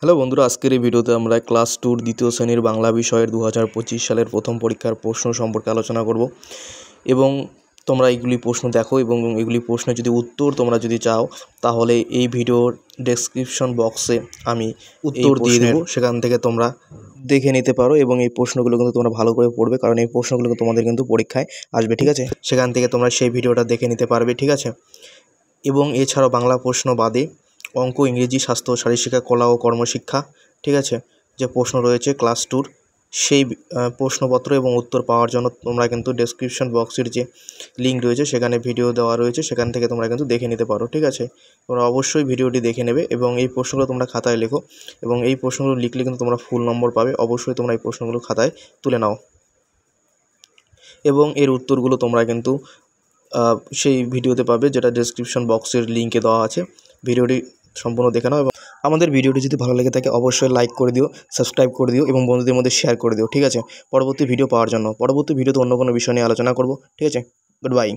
Hello বন্ধুরা, আজকের এই ভিডিওতে আমরা ক্লাস 2 দ্বিতীয় শ্রেণীর বাংলা বিষয়ের 2025 সালের প্রথম পরীক্ষার প্রশ্ন সম্পর্কে আলোচনা করব এবং তোমরা এইগুলি প্রশ্ন দেখো এবং এগুলি প্রশ্নের যদি উত্তর তোমরা যদি চাও তাহলে এই ভিডিওর ডেসক্রিপশন বক্সে আমি উত্তর দিয়ে দেবো, সেখান থেকে তোমরা দেখে নিতে পারো এবং এই প্রশ্নগুলো কিন্তু তোমরা ভালো করে পড়বে, কারণ এই প্রশ্নগুলো তোমাদের কিন্তু পরীক্ষায় আসবে, ঠিক আছে? সেখান থেকে তোমরা সেই ভিডিওটা দেখে নিতে পারবে, ঠিক আছে? এবং এছাড়াও বাংলা প্রশ্ন বাদে অঙ্ক, ইংরেজি, স্বাস্থ্য, শারীরশিক্ষা, কলা ও কর্মশিক্ষা, ঠিক আছে, যে প্রশ্ন রয়েছে ক্লাস 2 সেই প্রশ্নপত্র এবং উত্তর পাওয়ার জন্য তোমরা কিন্তু ডেসক্রিপশন বক্সের যে লিঙ্ক রয়েছে সেখানে ভিডিও দেওয়া রয়েছে, সেখান থেকে তোমরা কিন্তু দেখে নিতে পারো, ঠিক আছে? তোমরা অবশ্যই ভিডিওটি দেখে নেবে এবং এই প্রশ্নগুলো তোমরা খাতায় লেখো এবং এই প্রশ্নগুলো লিখলে কিন্তু তোমরা ফুল নম্বর পাবে। অবশ্যই তোমরা এই প্রশ্নগুলো খাতায় তুলে নাও এবং এর উত্তরগুলো তোমরা কিন্তু সেই ভিডিওতে পাবে, যেটা ডেসক্রিপশন বক্সের লিঙ্কে দেওয়া আছে। ভিডিওটি সম্পূর্ণ দেখে নাও এবং আমাদের ভিডিওটি যদি ভালো লেগে থাকে অবশ্যই লাইক করে দিও, সাবস্ক্রাইব করে দিও এবং বন্ধুদের মধ্যে শেয়ার করে দিও, ঠিক আছে? পরবর্তী ভিডিও পাওয়ার জন্য। পরবর্তী ভিডিওতে অন্য কোনো বিষয় নিয়ে আলোচনা করব, ঠিক আছে? Good bye.